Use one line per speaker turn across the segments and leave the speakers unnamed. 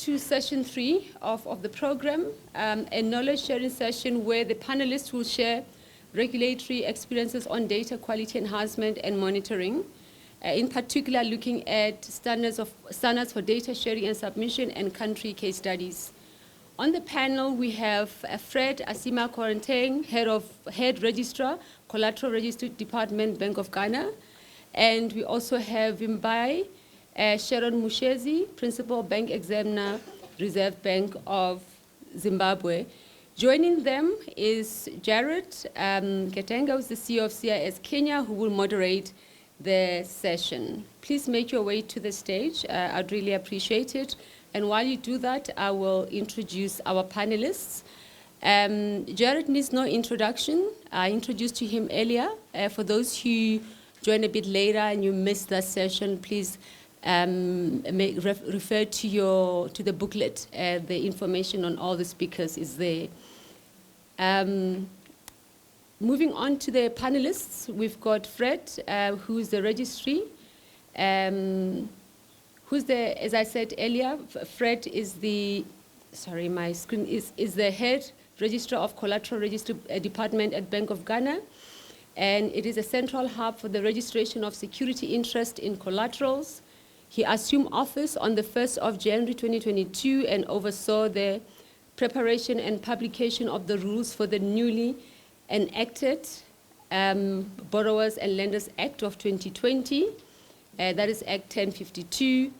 to session 3 of the program, a knowledge sharing session where the panelists will share regulatory experiences on data quality enhancement and monitoring, in particular looking at standards for data sharing and submission and country case studies. On the panel, we have Fred Asima Koranteng, Head Registrar, Collateral Registry Department, Bank of Ghana. And we also have Vimbai Sharon Mushezi, Principal Bank Examiner, Reserve Bank of Zimbabwe. Joining them is Jared Ketenga, who's the CEO of CIS Kenya, who will moderate the session. Please make your way to the stage. I'd really appreciate it. And while you do that, I will introduce our panelists. Jared needs no introduction. I introduced to him earlier. For those who joined a bit later and you missed that session, please refer to the booklet. The information on all the speakers is there. Moving on to the panelists, we've got Fred, who's the registry. As I said earlier, Fred is the, sorry, my screen is the Head Registrar of Collateral Registry Department at Bank of Ghana. And it is a central hub for the registration of security interest in collaterals. He assumed office on the 1st of January 2022 and oversaw the preparation and publication of the rules for the newly enacted Borrowers and Lenders Act of 2020, that is Act 1052,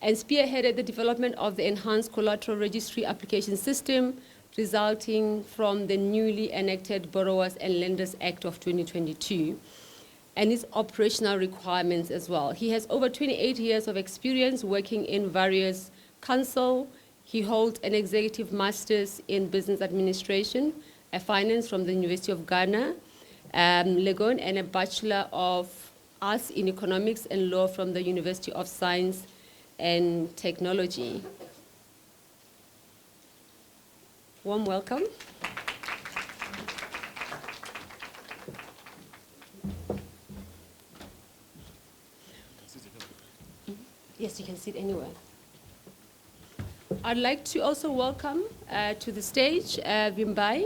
and spearheaded the development of the enhanced collateral registry application system resulting from the newly enacted Borrowers and Lenders Act of 2022 and its operational requirements as well. He has over 28 years of experience working in various councils. He holds an executive master's in business administration, a finance from the University of Ghana, Legon, and a Bachelor of Arts in Economics and Law from the University of Science and Technology. Warm welcome. Yes, you can sit anywhere. I'd like to also welcome to the stage Vimbai.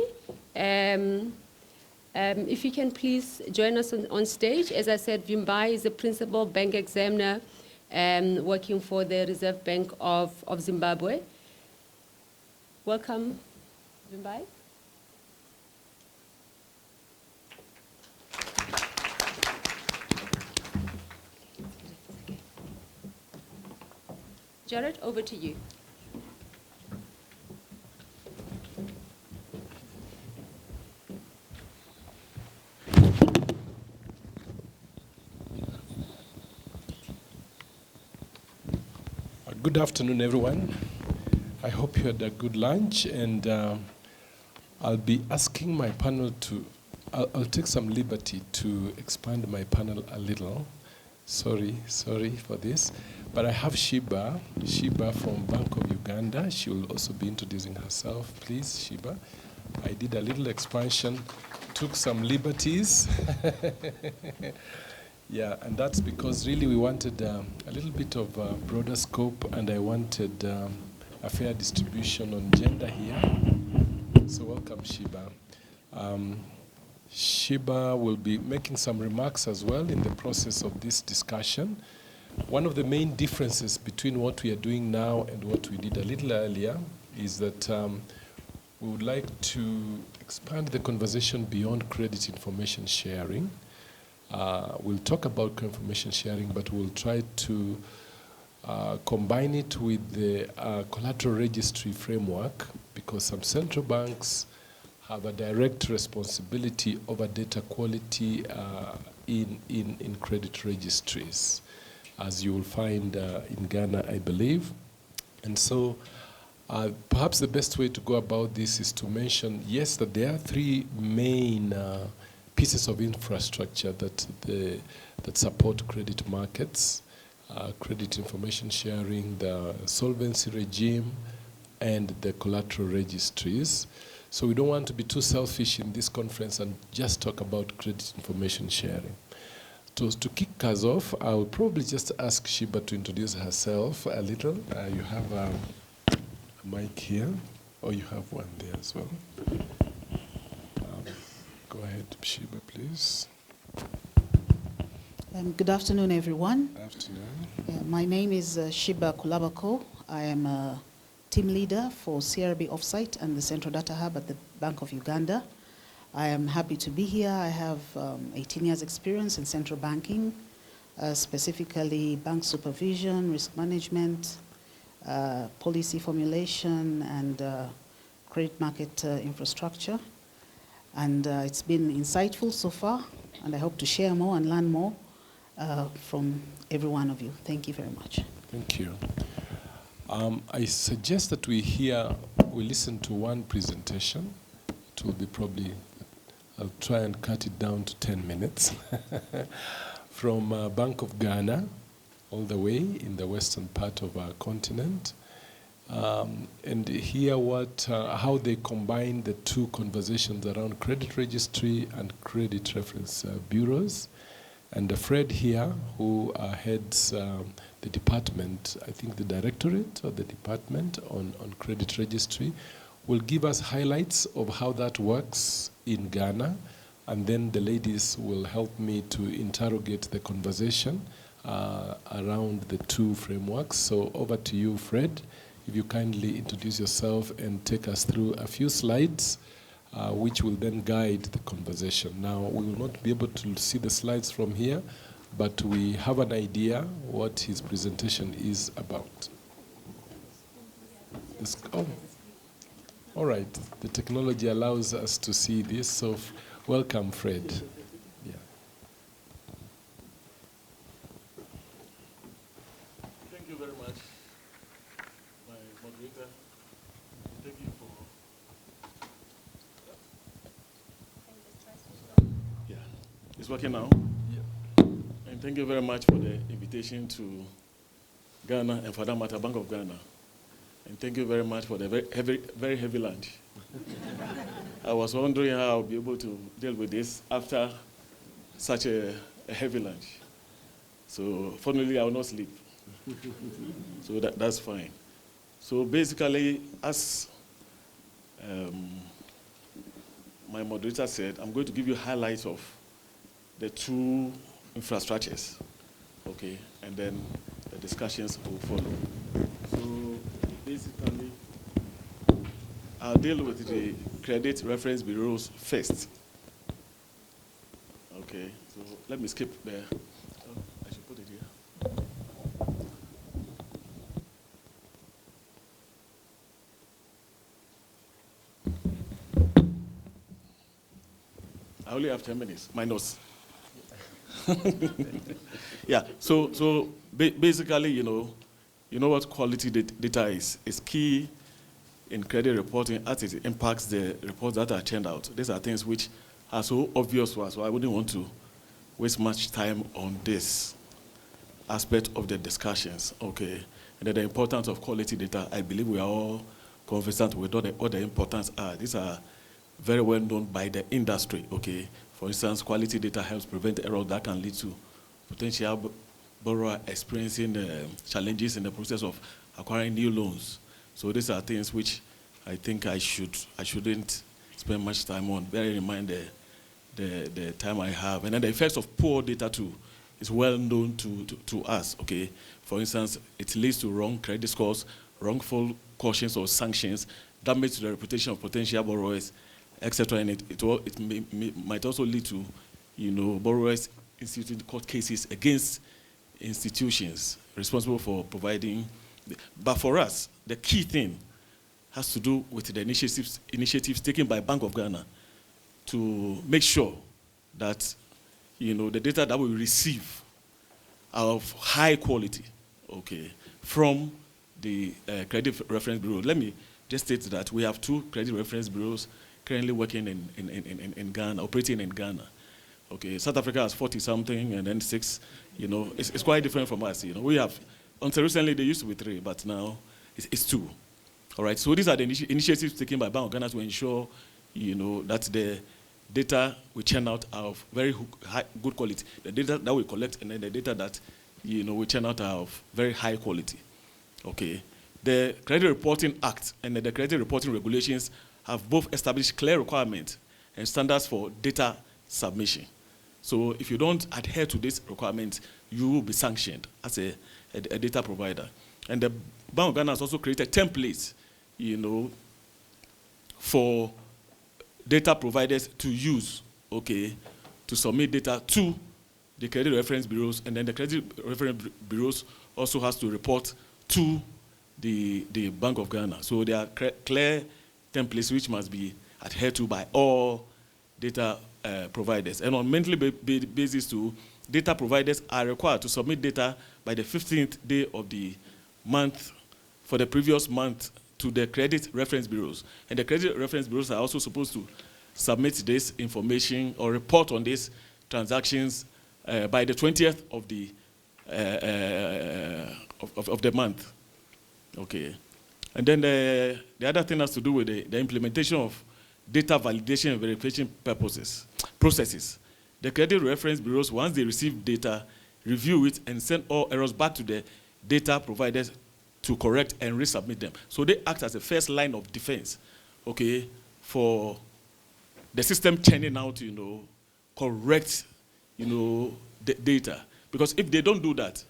If you can please join us on stage. As I said, Vimbai is the Principal Bank Examiner working for the Reserve Bank of Zimbabwe. Welcome, Vimbai. Jared, over to you.
Good afternoon, everyone. I hope you had a good lunch, and I'll be asking my panel to, I'll take some liberty to expand my panel a little. Sorry for this. But I have Shiba from Bank of Uganda. She will also be introducing herself. Please, Shiba. I did a little expansion, took some liberties. Yeah, and that's because really we wanted a little bit of a broader scope, and I wanted a fair distribution on gender here. So welcome, Shiba. Shiba will be making some remarks as well in the process of this discussion. One of the main differences between what we are doing now and what we did a little earlier is that we would like to expand the conversation beyond credit information sharing. We'll talk about information sharing, but we'll try to combine it with the collateral registry framework, because some central banks have a direct responsibility over data quality in credit registries, as you will find in Ghana, I believe. And so perhaps the best way to go about this is to mention, yes, that there are three main pieces of infrastructure that support credit markets: credit information sharing, the solvency regime, and the collateral registries. So we don't want to be too selfish in this conference and just talk about credit information sharing. To kick us off, I will probably just ask Shiba to introduce herself a little. You have a mic here, or you have one there as well. Go ahead, Shiba, please.
Good afternoon, everyone.
Good afternoon.
My name is Shiba Kulabako. I am a team leader for CRB Offsite and the Central Data Hub at the Bank of Uganda. I am happy to be here. I have 18 years experience in central banking, specifically bank supervision, risk management, policy formulation, and credit market infrastructure. And it's been insightful so far, and I hope to share more and learn more from every one of you. Thank you very much.
Thank you. I suggest that we listen to one presentation. It will be probably, I'll try and cut it down to 10 minutes, from Bank of Ghana, all the way in the western part of our continent, and hear how they combine the two conversations around credit registry and credit reference bureaus. And Fred here, who heads the department, I think the directorate or the department on credit registry, will give us highlights of how that works in Ghana, and then the ladies will help me to interrogate the conversation around the two frameworks. So over to you, Fred, if you kindly introduce yourself and take us through a few slides, which will then guide the conversation. Now, we will not be able to see the slides from here, but we have an idea what his presentation is about. All right, the technology allows us to see this, so welcome, Fred. Yeah.
Thank you very much, my moderator. Thank you for... Yeah, it's working now? Yeah. And thank you very much for the invitation to Ghana, and for that matter, Bank of Ghana. And thank you very much for the very heavy lunch. I was wondering how I'll be able to deal with this after such a heavy lunch. So fortunately, I will not sleep. So that's fine. So basically, as my moderator said, I'm going to give you highlights of the two infrastructures, okay, and then the discussions will follow. So basically, I'll deal with the credit reference bureaus first. Okay, so let me skip there. Oh, I should put it here. I only have 10 minutes, my notes. Yeah, so basically, you know what quality data is. It's key in credit reporting as it impacts the reports that are churned out. These are things which are so obvious to us, so I wouldn't want to waste much time on this aspect of the discussions, okay? And then the importance of quality data, I believe we are all conversant with what the importance are. These are very well known by the industry, okay? For instance, quality data helps prevent errors that can lead to potential borrower experiencing challenges in the process of acquiring new loans. So these are things which I think I shouldn't spend much time on, bearing in mind the time I have. And then the effects of poor data too is well known to us, okay? For instance, it leads to wrong credit scores, wrongful cautions or sanctions, damage to the reputation of potential borrowers, etc. And it might also lead to, borrowers instituting court cases against institutions responsible for providing. But for us, the key thing has to do with the initiatives taken by Bank of Ghana to make sure that, the data that we receive are of high quality, okay, from the credit reference bureau. Let me just state that we have two credit reference bureaus currently working in Ghana, operating in Ghana. Okay, South Africa has 40-something, and then 6. It's quite different from us. We have, until recently, they used to be 3, but now it's 2. All right, so these are the initiatives taken by Bank of Ghana to ensure, that the data we churn out are of very good quality. The data that we collect, and then the data that, we churn out are of very high quality. Okay, The Credit Reporting Act and the Credit Reporting Regulations have both established clear requirements and standards for data submission. So if you don't adhere to these requirements, you will be sanctioned as a data provider. And the Bank of Ghana has also created templates, for data providers to use, to submit data to the credit reference bureaus, and then the credit reference bureaus also has to report to the Bank of Ghana. So there are clear templates which must be adhered to by all data providers. And on a monthly basis too, data providers are required to submit data by the 15th day of the month for the previous month to the credit reference bureaus. And the credit reference bureaus are also supposed to submit this information or report on these transactions by the 20th of the month. Okay. And then the other thing has to do with the implementation of data validation and verification processes. The credit reference bureaus, once they receive data, review it and send all errors back to the data providers to correct and resubmit them. So they act as a first line of defense, for the system churning out, correct, the data. Because if they don't do that,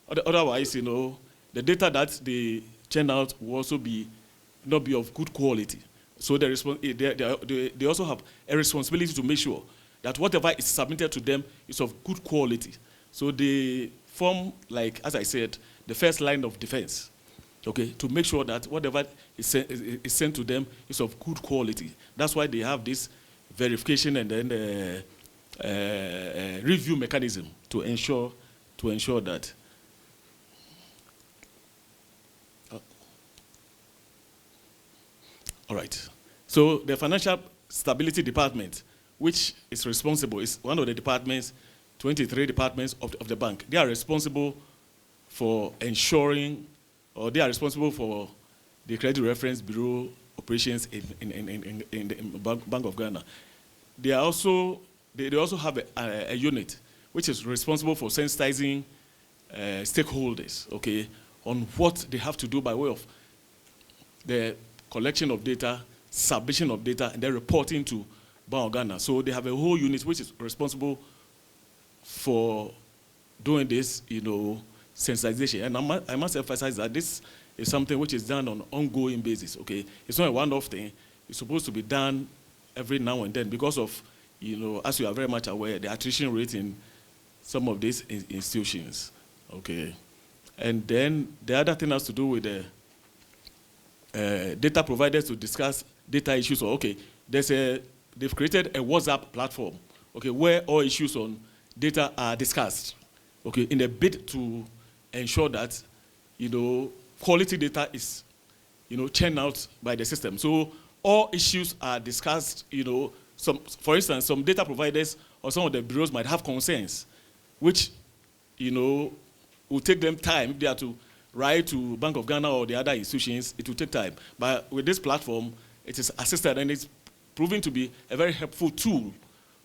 otherwise, the data that they churn out will also not be of good quality. So they also have a responsibility to make sure that whatever is submitted to them is of good quality. So they form, like, as I said, the first line of defense, to make sure that whatever is sent to them is of good quality. That's why they have this verification and then review mechanism to ensure that. All right. So the Financial Stability Department, which is responsible, is one of the departments, 23 departments of the bank. They are responsible for ensuring, or they are responsible for the Credit Reference Bureau operations in the Bank of Ghana. They also have a unit which is responsible for sensitizing stakeholders, on what they have to do by way of the collection of data, submission of data, and then reporting to Bank of Ghana. So they have a whole unit which is responsible for doing this, sensitization. And I must emphasize that this is something which is done on an ongoing basis, It's not a one-off thing. It's supposed to be done every now and then because of, as you are very much aware, the attrition rate in some of these institutions, And then the other thing has to do with the data providers to discuss data issues. They've created a WhatsApp platform, where all issues on data are discussed, in a bid to ensure that, quality data is, churned out by the system. So all issues are discussed, for instance, some data providers or some of the bureaus might have concerns, which, will take them time. If they are to write to Bank of Ghana or the other institutions, it will take time. But with this platform, it is assisted and it's proven to be a very helpful tool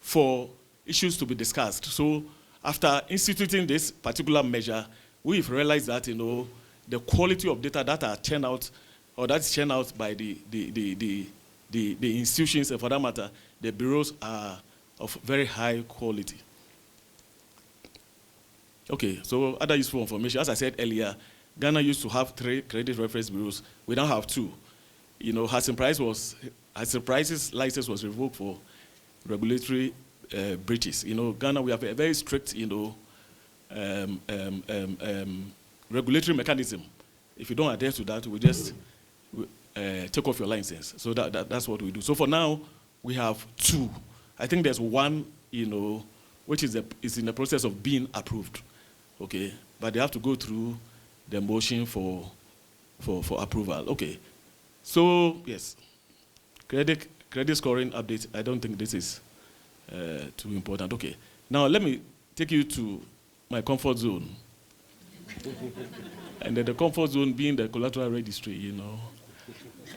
for issues to be discussed. So after instituting this particular measure, we've realized that, the quality of data that are churned out, or that's churned out by the institutions, and for that matter, the bureaus are of very high quality. So other useful information. As I said earlier, Ghana used to have 3 credit reference bureaus. We now have 2. Hudson Price's license was revoked for regulatory breaches. Ghana, we have a very strict, regulatory mechanism. If you don't adhere to that, we just take off your license. So that's what we do. So for now, we have 2. I think there's 1, which is in the process of being approved. But they have to go through the motion for approval. So yes, credit scoring update. I don't think this is too important. Now let me take you to my comfort zone. And then the comfort zone being the collateral registry,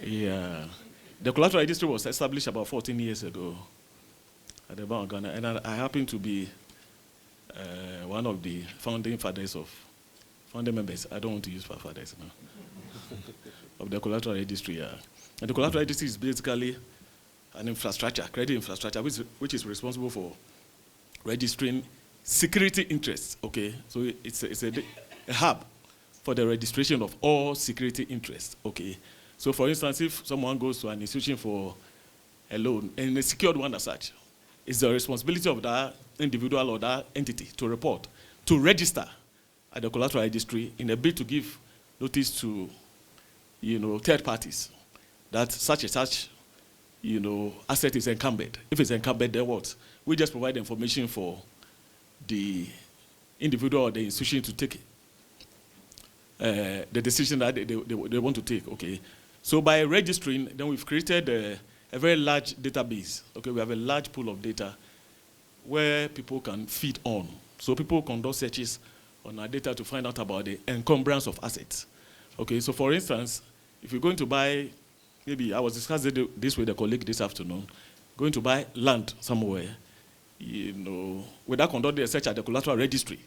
Yeah. The collateral registry was established about 14 years ago at the Bank of Ghana, and I happen to be one of the founding members. I don't want to use fathers now. of the collateral registry. And the collateral registry is basically an infrastructure, credit infrastructure, which is responsible for registering security interests. Okay, so it's a hub for the registration of all security interests. Okay, so for instance, if someone goes to an institution for a loan, and a secured one as such, it's the responsibility of that individual or that entity to report, to register at the collateral registry in a bid to give notice to, third parties that such and such, asset is encumbered. If it's encumbered, then what? We just provide information for the individual or the institution to take the decision that they want to take. Okay, so by registering, then we've created a very large database. Okay, we have a large pool of data where people can feed on. So people conduct searches on our data to find out about the encumbrance of assets. Okay, so for instance, if you're going to buy, maybe I was discussing this with a colleague this afternoon, going to buy land somewhere, without conducting a search at the collateral registry,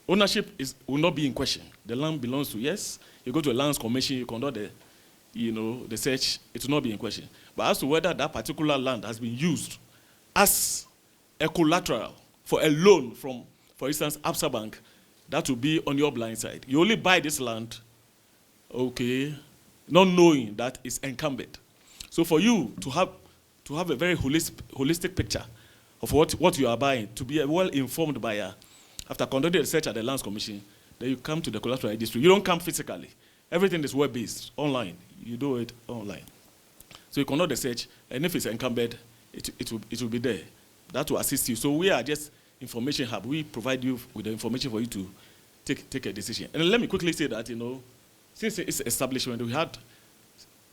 ownership will not be in question. The land belongs to, yes, you go to a lands commission, you conduct the search, it will not be in question. But as to whether that particular land has been used as a collateral for a loan from, for instance, Absa Bank, that will be on your blind side. You only buy this land, okay, not knowing that it's encumbered. So for you to have a very holistic picture of what you are buying, to be a well-informed buyer, after conducting a search at the Lands Commission, then you come to the collateral registry. You don't come physically. Everything is web-based, online. You do it online. So you conduct the search, and if it's encumbered, it will be there. That will assist you. So we are just information hub. We provide you with the information for you to take a decision. And let me quickly say that, since its establishment, we had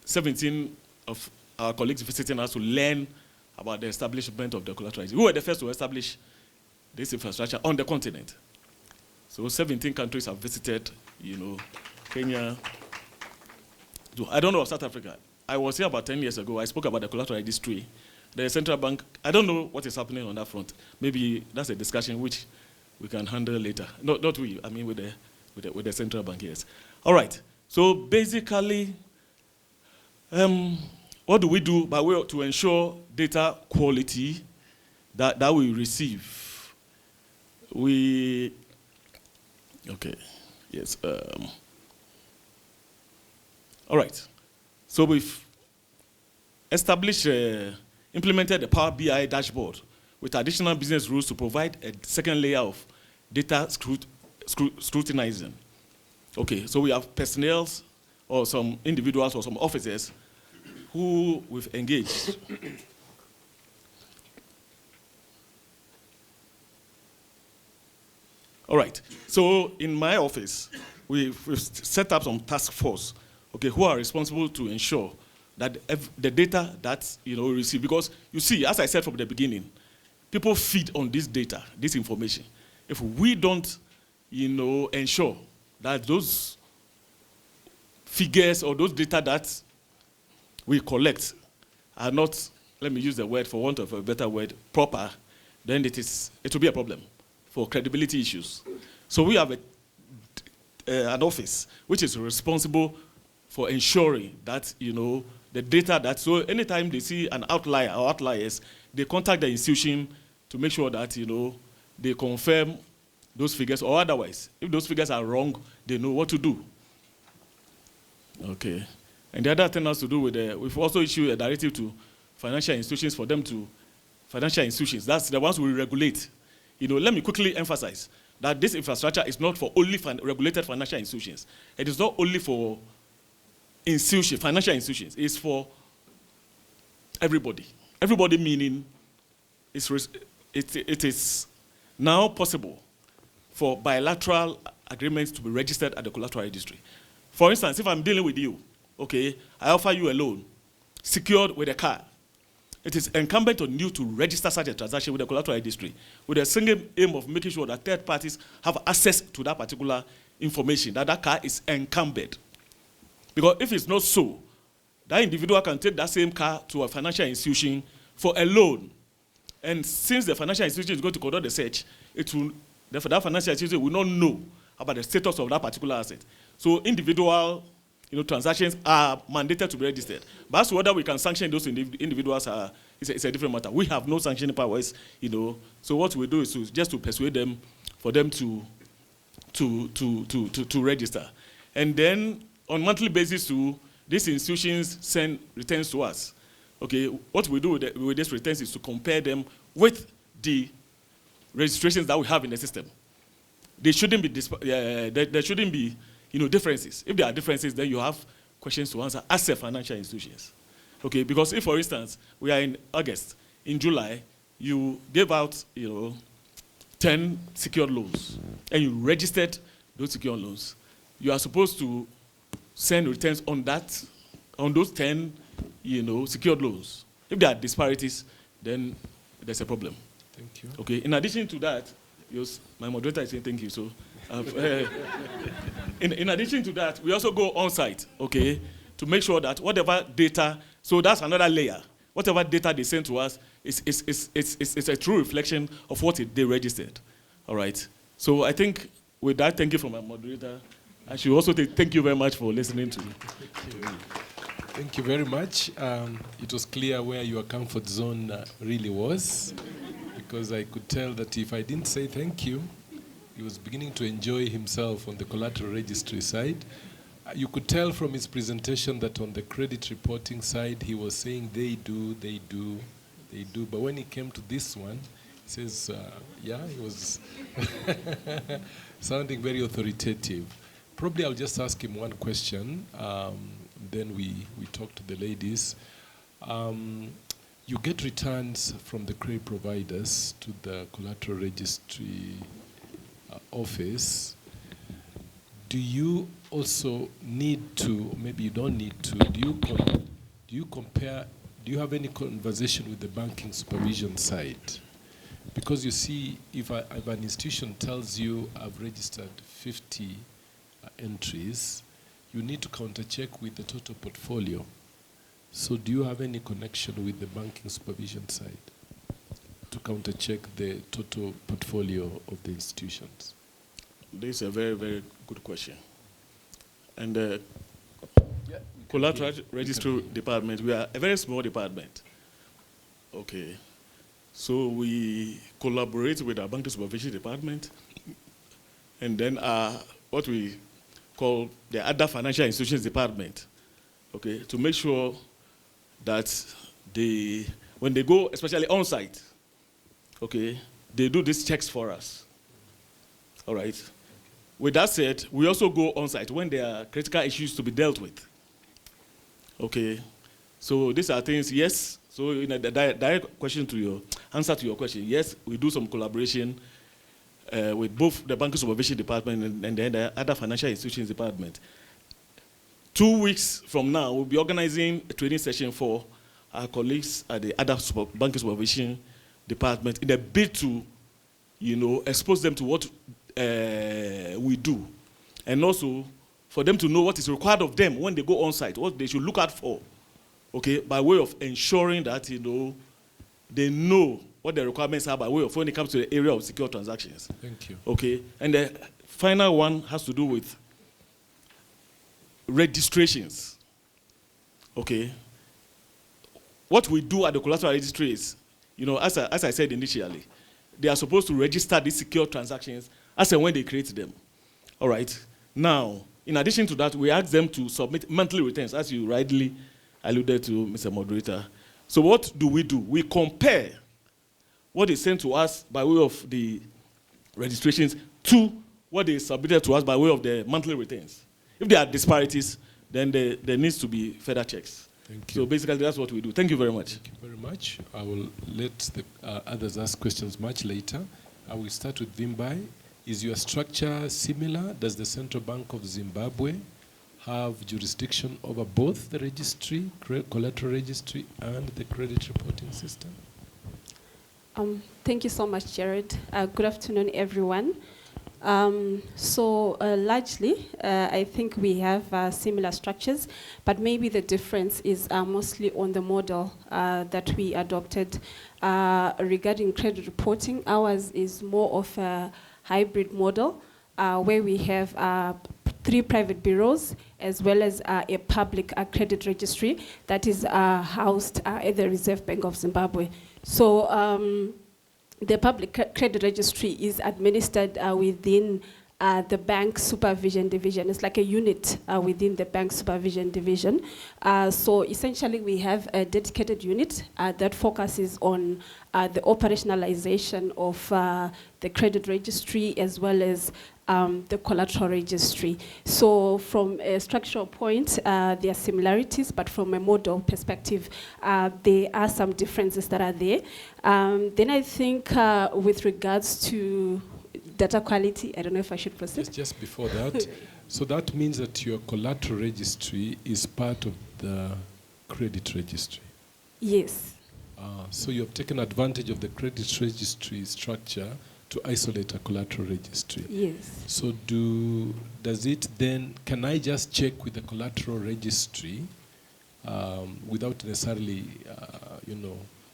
17 of our colleagues visiting us to learn about the establishment of the collateral registry. We were the first to establish this infrastructure on the continent. So 17 countries have visited, Kenya. I don't know of South Africa. I was here about 10 years ago. I spoke about the collateral registry. The central bank, I don't know what is happening on that front. Maybe that's a discussion which we can handle later. Not we, I mean with the central bank, yes. All right, so basically, what do we do by way to ensure data quality that we receive? Okay, yes. All right, so we've established, implemented the Power BI dashboard with additional business rules to provide a second layer of data scrutinizing. Okay, so we have personnel or some individuals or some officers who we've engaged. All right, so in my office, we've set up some task force, okay, who are responsible to ensure that the data that we receive, because you see, as I said from the beginning, people feed on this data, this information. If we don't, ensure that those figures or those data that we collect are not, let me use the word for want of a better word, proper, then it will be a problem for credibility issues. So we have an office which is responsible for ensuring that, the data that, so anytime they see an outlier or outliers, they contact the institution to make sure that, they confirm those figures, or otherwise, if those figures are wrong, they know what to do. Okay. And the other thing has to do with, we've also issued a directive to financial institutions for them to, financial institutions, that's the ones we regulate. Let me quickly emphasize that this infrastructure is not for only regulated financial institutions. It is not only for financial institutions, it's for everybody. Everybody meaning it is now possible for bilateral agreements to be registered at the collateral registry. For instance, if I'm dealing with you, okay, I offer you a loan secured with a car. It is incumbent on you to register such a transaction with the collateral registry with a single aim of making sure that third parties have access to that particular information, that car is encumbered. Because if it's not so, that individual can take that same car to a financial institution for a loan. And since the financial institution is going to conduct the search, that financial institution will not know about the status of that particular asset. So individual transactions are mandated to be registered. But as to whether we can sanction those individuals, it's a different matter. We have no sanctioning powers, So what we do is just to persuade them for them to register. And then on monthly basis too, these institutions send returns to us. Okay, what we do with these returns is to compare them with the registrations that we have in the system. There shouldn't be there shouldn't be differences. If there are differences, then you have questions to answer as a financial institutions. Okay, because if, for instance, we are in August, in July, you gave out 10 secured loans, and you registered those secured loans, you are supposed to send returns on those 10 secured loans. If there are disparities, then there's a problem.
Thank you.
Okay. In addition to that, my moderator is saying thank you. So, in addition to that, we also go on site, okay, to make sure that whatever data. So that's another layer. Whatever data they send to us is a true reflection of what they registered. All right. So I think with that, thank you from my moderator. I should also thank you very much for listening to me.
Thank you. Thank you very much. It was clear where your comfort zone really was, because I could tell that if I didn't say thank you, he was beginning to enjoy himself on the collateral registry side. You could tell from his presentation that on the credit reporting side, he was saying they do. But when he came to this one, he says, he was sounding very authoritative. Probably I'll just ask him one question, then we talk to the ladies. You get returns from the credit providers to the collateral registry office. Do you also need to, maybe you don't need to, do you compare, do you have any conversation with the banking supervision side? Because you see, if an institution tells you I've registered 50 entries, you need to counter-check with the total portfolio. So do you have any connection with the banking supervision side to counter-check the total portfolio of the institutions?
This is a very, very good question. And the collateral registry department, we are a very small department. Okay. So we collaborate with our banking supervision department, and then what we call the other financial institutions department, okay, to make sure that when they go, especially on site, okay, they do these checks for us. All right. With that said, we also go on site when there are critical issues to be dealt with. Okay. So these are things, yes. So in a direct answer to your question, yes, we do some collaboration with both the banking supervision department and the other financial institutions department. 2 weeks from now, we'll be organizing a training session for our colleagues at the other banking supervision department in a bid to, expose them to what we do, and also for them to know what is required of them when they go on site, what they should look out for, okay, by way of ensuring that they know what the requirements are by way of when it comes to the area of secure transactions.
Thank you.
Okay, and the final one has to do with registrations. Okay, what we do at the collateral registry is, as I said initially, they are supposed to register these secure transactions as and when they create them. All right. Now, in addition to that, we ask them to submit monthly returns, as you rightly alluded to, Mr. Moderator. So what do? We compare what is sent to us by way of the registrations to what is submitted to us by way of the monthly returns. If there are disparities, then there needs to be further checks.
Thank you.
So basically, that's what we do. Thank you very much.
Thank you very much. I will let the others ask questions much later. I will start with Vimbai. Is your structure similar? Does the Central Bank of Zimbabwe have jurisdiction over both the registry, collateral registry, and the credit reporting system?
Thank you so much, Jared. Good afternoon, everyone. Largely, I think we have similar structures, but maybe the difference is mostly on the model that we adopted regarding credit reporting. Ours is more of a hybrid model where we have 3 private bureaus, as well as a public credit registry that is housed at the Reserve Bank of Zimbabwe. So the public credit registry is administered within the bank supervision division. It's like a unit within the bank supervision division. So essentially we have a dedicated unit that focuses on the operationalization of the credit registry as well as the collateral registry. So from a structural point, there are similarities, but from a model perspective, there are some differences that are there. Then I think with regards to data quality, I don't know if I should proceed.
Just before that, so that means that your collateral registry is part of the credit registry.
Yes.
So you have taken advantage of the credit registry structure to isolate a collateral registry.
Yes.
So does it then, can I just check with the collateral registry without necessarily,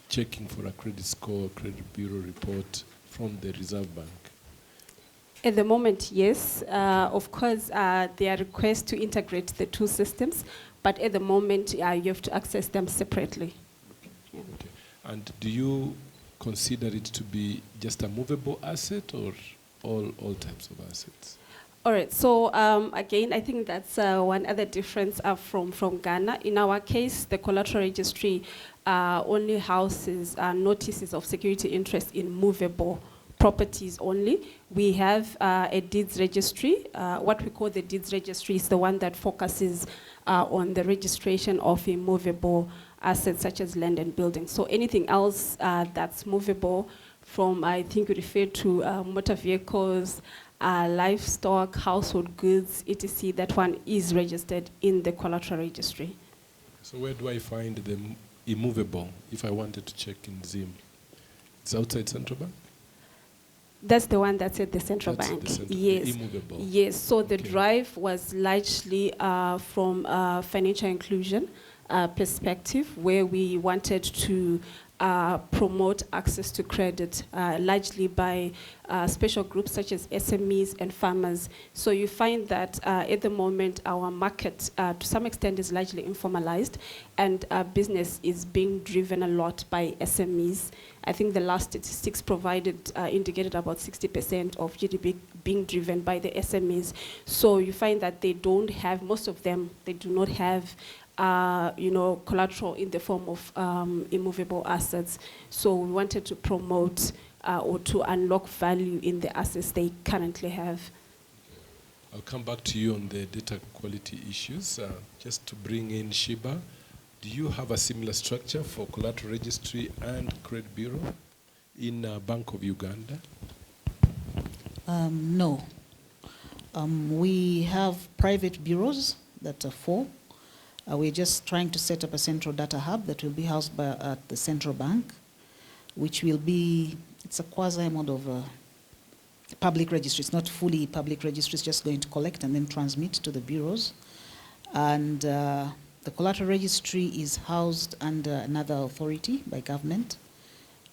checking for a credit score, credit bureau report from the Reserve Bank?
At the moment, yes. Of course, there are requests to integrate the 2 systems, but at the moment, you have to access them separately.
Okay. Yeah. Okay. And do you consider it to be just a movable asset or all types of assets?
All right, so again, I think that's one other difference from Ghana. In our case, the collateral registry only houses notices of security interest in movable properties only. We have a deeds registry. What we call the deeds registry is the one that focuses on the registration of immovable assets such as land and buildings. So anything else that's movable from, I think you refer to motor vehicles, livestock, household goods, etc., that one is registered in the collateral registry.
So where do I find the immovable if I wanted to check in Zim? It's outside Central Bank?
That's the one that's at the central bank. Yes.
Immovable.
Yes. So the drive was largely from a financial inclusion perspective, where we wanted to promote access to credit, largely by special groups such as SMEs and farmers. So you find that at the moment our market to some extent is largely informalized, and business is being driven a lot by SMEs. I think the last statistics provided indicated about 60% of GDP being driven by the SMEs. So you find that they don't have, most of them, they do not have collateral in the form of immovable assets. So we wanted to promote or to unlock value in the assets they currently have.
I'll come back to you on the data quality issues. Just to bring in Shiba, do you have a similar structure for collateral registry and credit bureau in Bank of Uganda?
No. We have private bureaus that are 4. We're just trying to set up a central data hub that will be housed at the central bank, which will be, it's a quasi-mode of a public registry. It's not fully public registry, it's just going to collect and then transmit to the bureaus. And the collateral registry is housed under another authority by government.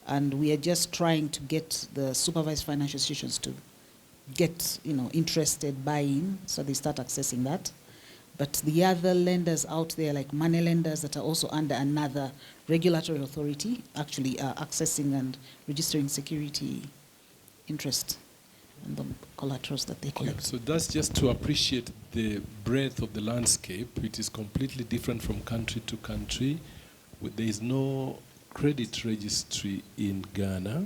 And we are just trying to get the supervised financial institutions to get, interested, buy-in, so they start accessing that. But the other lenders out there, like money lenders that are also under another regulatory authority, actually are accessing and registering security interest and the collaterals that they collect.
So that's just to appreciate the breadth of the landscape. It is completely different from country to country. There is no credit registry in Ghana.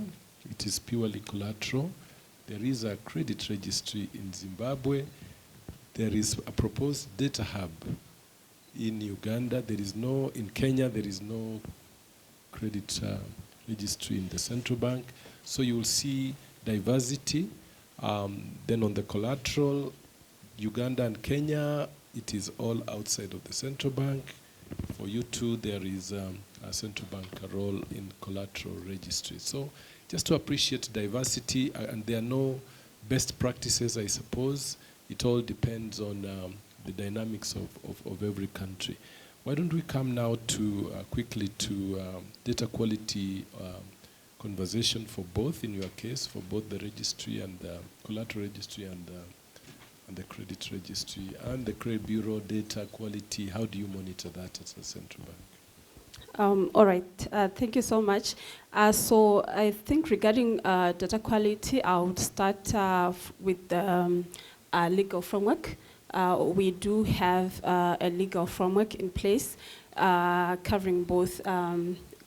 It is purely collateral. There is a credit registry in Zimbabwe. There is a proposed data hub in Uganda. There is no, in Kenya, there is no credit registry in the central bank. So you will see diversity. Then on the collateral, Uganda and Kenya, it is all outside of the central bank. For you too, there is a central bank role in collateral registry. So just to appreciate diversity, and there are no best practices, I suppose. It all depends on the dynamics of every country. Why don't we come now to quickly to data quality conversation for both, in your case, for both the registry and collateral registry and the credit registry and the credit bureau data quality? How do you monitor that as a central bank?
All right, thank you so much. So I think regarding data quality, I would start with the legal framework. We do have a legal framework in place covering both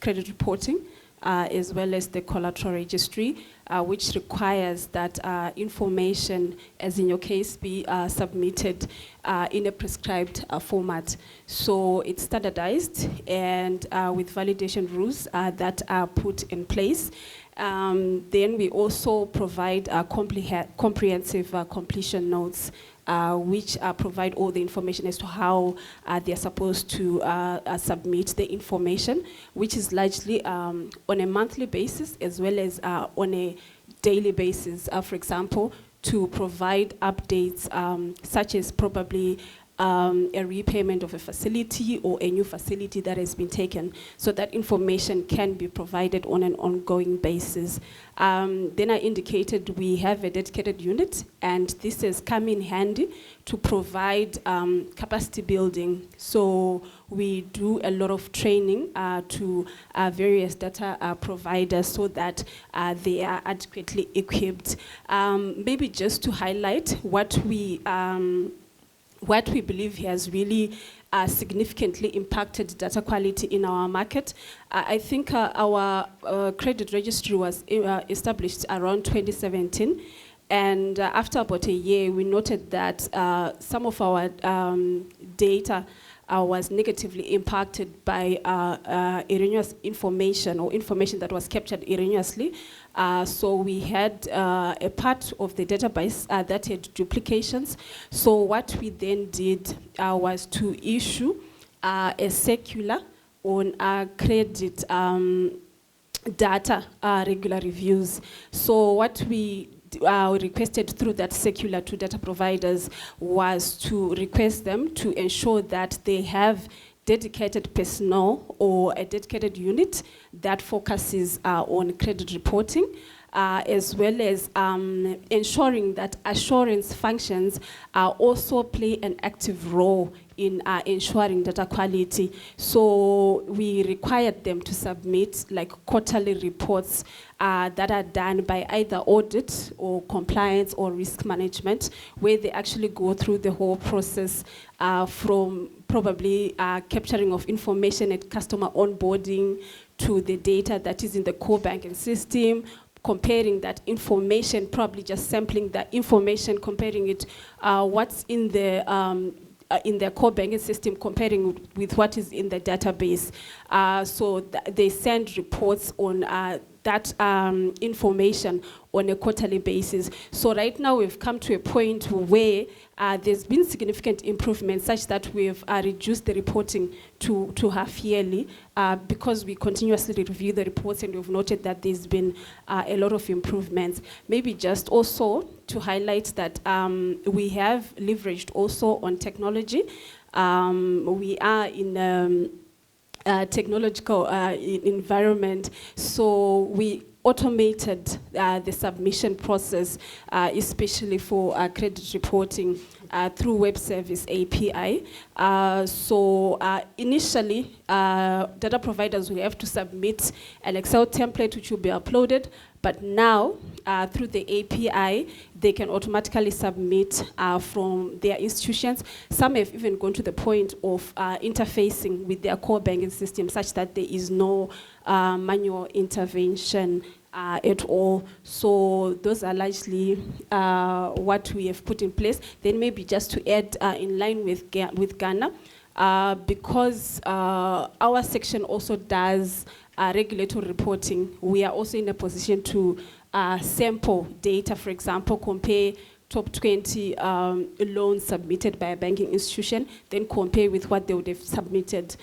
credit reporting as well as the collateral registry, which requires that information, as in your case, be submitted in a prescribed format. So it's standardized and with validation rules that are put in place. Then we also provide comprehensive completion notes which provide all the information as to how they're supposed to submit the information, which is largely on a monthly basis as well as on a daily basis. For example, to provide updates such as probably a repayment of a facility or a new facility that has been taken, so that information can be provided on an ongoing basis. Then I indicated we have a dedicated unit, and this has come in handy to provide capacity building. So we do a lot of training to various data providers so that they are adequately equipped. Maybe just to highlight what we believe has really significantly impacted data quality in our market. I think our credit registry was established around 2017. And after about a year, we noted that some of our data was negatively impacted by erroneous information or information that was captured erroneously. So we had a part of the database that had duplications. So what we then did was to issue a circular on credit data regular reviews. So what we requested through that circular to data providers was to request them to ensure that they have dedicated personnel or a dedicated unit that focuses on credit reporting, as well as ensuring that assurance functions also play an active role in ensuring data quality. So we required them to submit like quarterly reports that are done by either audit or compliance or risk management, where they actually go through the whole process from probably capturing of information at customer onboarding to the data that is in the core banking system, comparing that information, probably just sampling that information, comparing it what's in the core banking system, comparing with what is in the database. So they send reports on that information on a quarterly basis. So right now we've come to a point where there's been significant improvement such that we've reduced the reporting to half yearly because we continuously review the reports, and we've noted that there's been a lot of improvements. Maybe just also to highlight that we have leveraged also on technology. We are in technological environment, so we automated the submission process, especially for credit reporting through web service API. So initially, data providers will have to submit an Excel template which will be uploaded, but now through the API, they can automatically submit from their institutions. Some have even gone to the point of interfacing with their core banking system such that there is no manual intervention at all. So those are largely what we have put in place. Then maybe just to add in line with Ghana, because our section also does regulatory reporting, we are also in a position to sample data, for example, compare top 20 loans submitted by a banking institution, then compare with what they would have submitted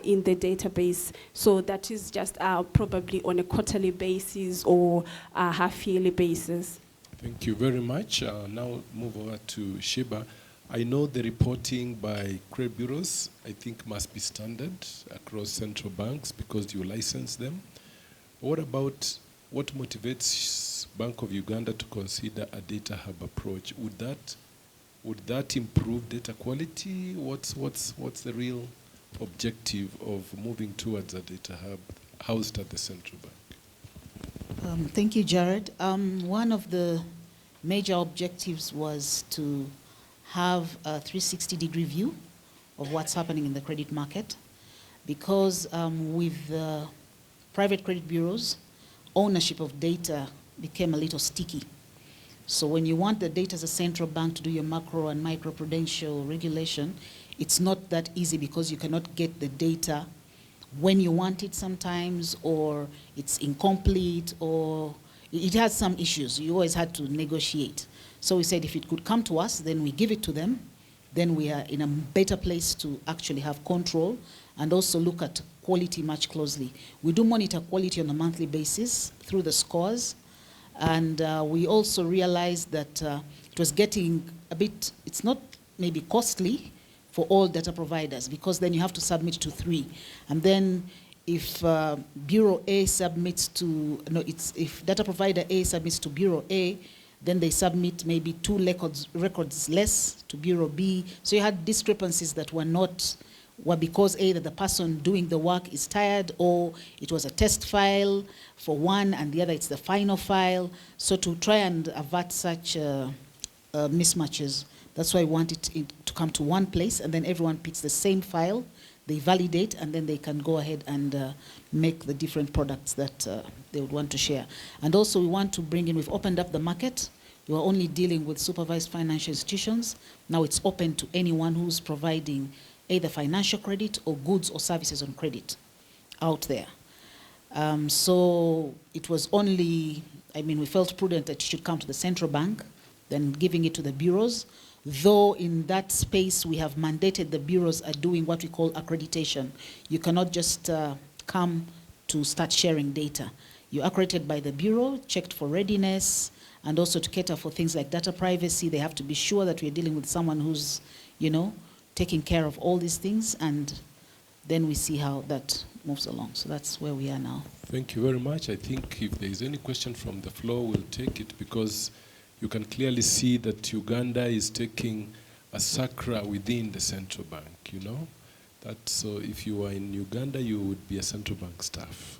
in the database. So that is just probably on a quarterly basis or a half-yearly basis.
Thank you very much. Now move over to Sheba. I know the reporting by credit bureaus, I think, must be standard across central banks because you license them. What about what motivates Bank of Uganda to consider a data hub approach? Would that would that improve data quality? What's the real objective of moving towards a data hub housed at the central bank?
Thank you, Jared. One of the major objectives was to have a 360-degree view of what's happening in the credit market, because with private credit bureaus, ownership of data became a little sticky. So when you want the data as a central bank to do your macro and micro-prudential regulation, it's not that easy because you cannot get the data when you want it sometimes, or it's incomplete, or it has some issues. You always had to negotiate. So we said if it could come to us, then we give it to them, then we are in a better place to actually have control and also look at quality much closely. We do monitor quality on a monthly basis through the scores. And we also realized that it was getting a bit, it's not maybe costly for all data providers, because then you have to submit to 3. And then if Bureau A submits to, no, if data provider A submits to Bureau A, then they submit maybe 2 records less to Bureau B. So you had discrepancies that were because either the person doing the work is tired, or it was a test file for one and the other it's the final file. So to try and avert such mismatches, that's why we want it to come to one place, and then everyone picks the same file, they validate, and then they can go ahead and make the different products that they would want to share. And also we want to bring in, we've opened up the market. We were only dealing with supervised financial institutions. Now it's open to anyone who's providing either financial credit or goods or services on credit out there. So it was only, we felt prudent that it should come to the central bank, then giving it to the bureaus. Though in that space we have mandated the bureaus are doing what we call accreditation. You cannot just come to start sharing data. You're accredited by the bureau, checked for readiness, and also to cater for things like data privacy. They have to be sure that we're dealing with someone who's, taking care of all these things, and then we see how that moves along. So that's where we are now.
Thank you very much. I think if there is any question from the floor, we'll take it, because you can clearly see that Uganda is taking a sacra within the central bank, So if you were in Uganda, you would be a central bank staff.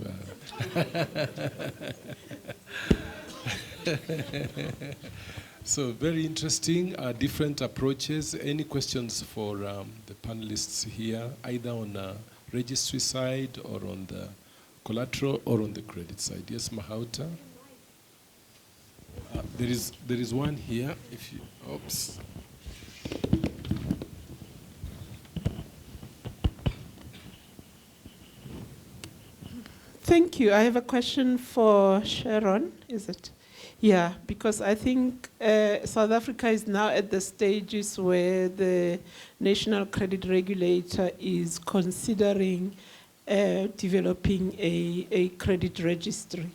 So very interesting, different approaches. Any questions for the panelists here, either on the registry side or on the collateral or on the credit side? Yes, Mahauta? There is one here. If you, oops.
Thank you. I have a question for Sharon, is it? Yeah, because I think South Africa is now at the stages where the National Credit Regulator is considering developing a credit registry.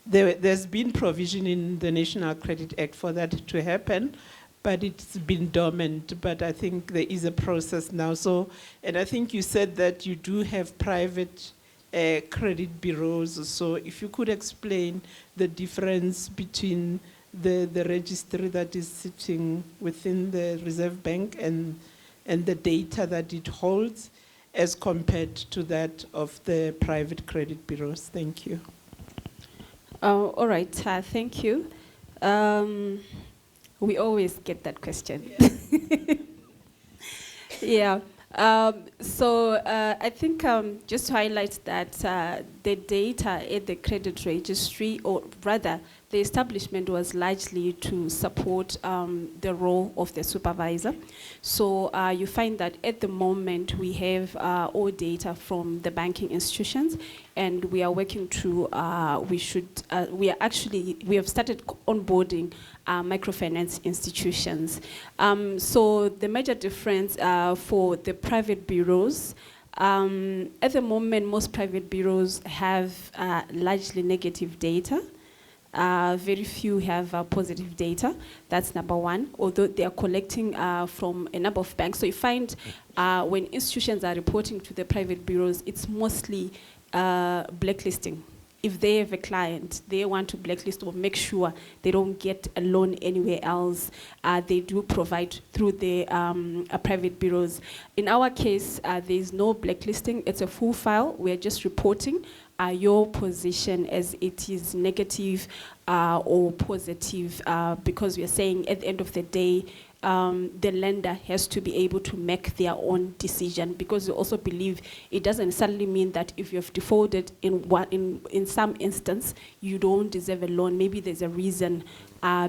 There's been provision in the National Credit Act for that to happen, but it's been dormant. But I think there is a process now. So, and I think you said that you do have private credit bureaus. So if you could explain the difference between the registry that is sitting within the Reserve Bank and the data that it holds as compared to that of the private credit bureaus. Thank you.
All right, thank you. We always get that question. Yeah. So I think just to highlight that the data at the credit registry, or rather the establishment, was largely to support the role of the supervisor. So you find that at the moment we have all data from the banking institutions, and we are working to, we have started onboarding microfinance institutions. So the major difference for the private bureaus, at the moment most private bureaus have largely negative data. Very few have positive data. That's number one, although they are collecting from a number of banks. So you find when institutions are reporting to the private bureaus, it's mostly blacklisting if they have a client, they want to blacklist or make sure they don't get a loan anywhere else, they do provide through the private bureaus. In our case, there is no blacklisting. It's a full file. We're just reporting your position as it is negative or positive, because we are saying at the end of the day, the lender has to be able to make their own decision, because we also believe it doesn't necessarily mean that if you've defaulted in some instance, you don't deserve a loan. Maybe there's a reason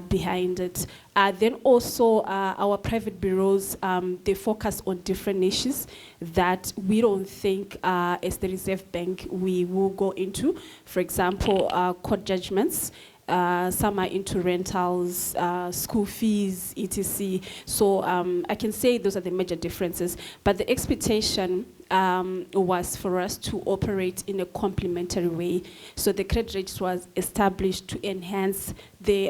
behind it. Then also our private bureaus, they focus on different niches that we don't think as the Reserve Bank we will go into. For example, court judgments. Some are into rentals, school fees, etc. So I can say those are the major differences. But the expectation was for us to operate in a complementary way. So the credit register was established to enhance the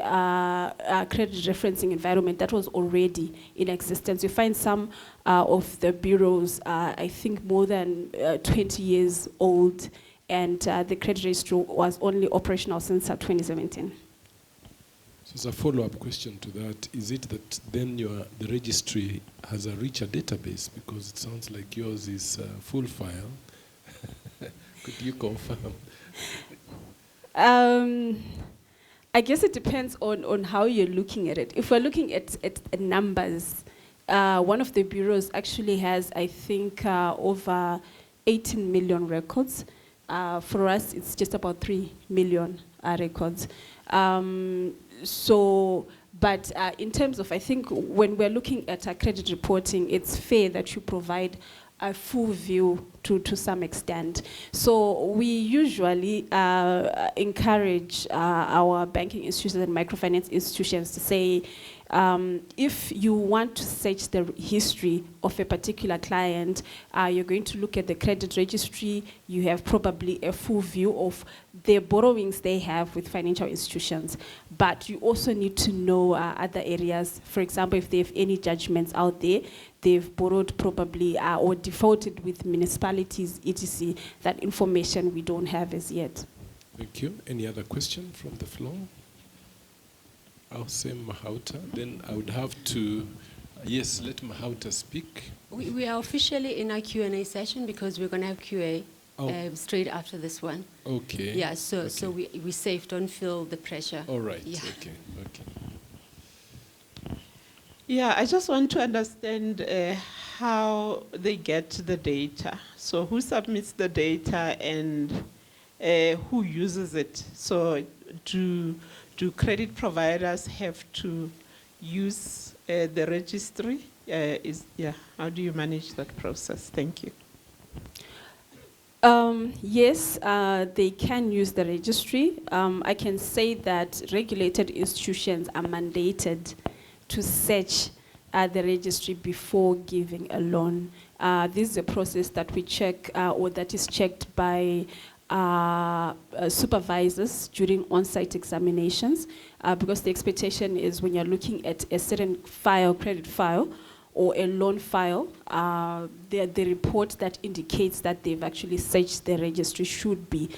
credit referencing environment that was already in existence. You find some of the bureaus, I think more than 20 years old, and the credit register was only operational since 2017.
So as a follow-up question to that, is it that then the registry has a richer database, because it sounds like yours is full file? Could you confirm?
I guess it depends on how you're looking at it. If we're looking at numbers, one of the bureaus actually has, I think, over 18 million records. For us, it's just about 3 million records. But in terms of, I think, when we're looking at credit reporting, it's fair that you provide a full view to some extent. So we usually encourage our banking institutions and microfinance institutions to say, if you want to search the history of a particular client, you're going to look at the credit registry. You have probably a full view of the borrowings they have with financial institutions. But you also need to know other areas. For example, if they have any judgments out there, they've borrowed probably or defaulted with municipalities, etc. That information we don't have as yet.
Thank you. Any other question from the floor? I'll say Mahauta. Then I would have to, yes, let Mahauta speak.
We are officially in our Q&A session, because we're going to have QA straight after this one.
Okay.
Yeah, so we're safe. Don't feel the pressure.
All right.
Yeah.
Okay.
Yeah, I just want to understand how they get the data. So who submits the data and who uses it? So do credit providers have to use the registry? How do you manage that process? Thank you.
Yes, they can use the registry. I can say that regulated institutions are mandated to search the registry before giving a loan. This is a process that we check, or that is checked by supervisors during on-site examinations, because the expectation is when you're looking at a certain file, credit file, or a loan file, the report that indicates that they've actually searched the registry should be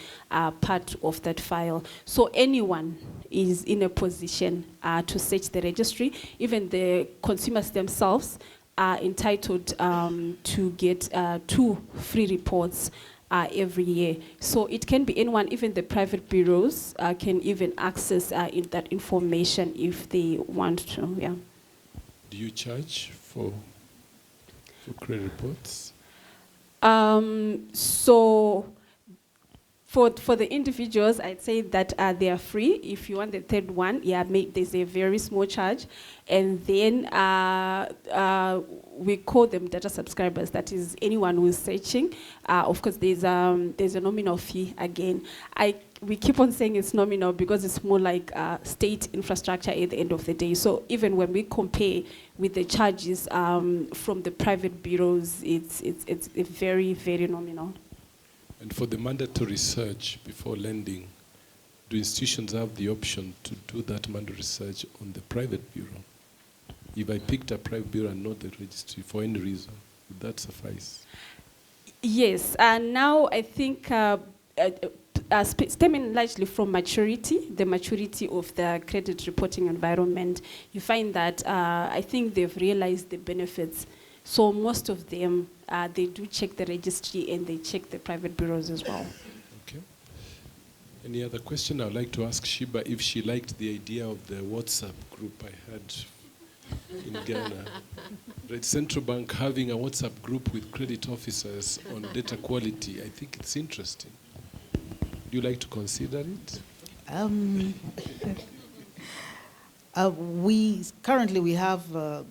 part of that file. So anyone is in a position to search the registry. Even the consumers themselves are entitled to get 2 free reports every year. So it can be anyone, even the private bureaus can even access that information if they want to, yeah.
Do you charge for credit reports?
So for the individuals, I'd say that they are free. If you want the third one, yeah, there's a very small charge. And then we call them data subscribers. That is anyone who is searching. Of course, there's a nominal fee again. We keep on saying it's nominal because it's more like state infrastructure at the end of the day. So even when we compare with the charges from the private bureaus, it's very, very nominal.
And for the mandatory research before lending, do institutions have the option to do that mandatory research on the private bureau? If I picked a private bureau and not the registry for any reason, would that suffice?
Yes. Now I think stemming largely from maturity, the maturity of the credit reporting environment. You find that I think they've realized the benefits. So most of them, they do check the registry and they check the private bureaus as well.
Okay. Any other question? I would like to ask Shiba if she liked the idea of the WhatsApp group I had in Ghana. Right, Central Bank having a WhatsApp group with credit officers on data quality. I think it's interesting. Do you like to consider it?
We currently have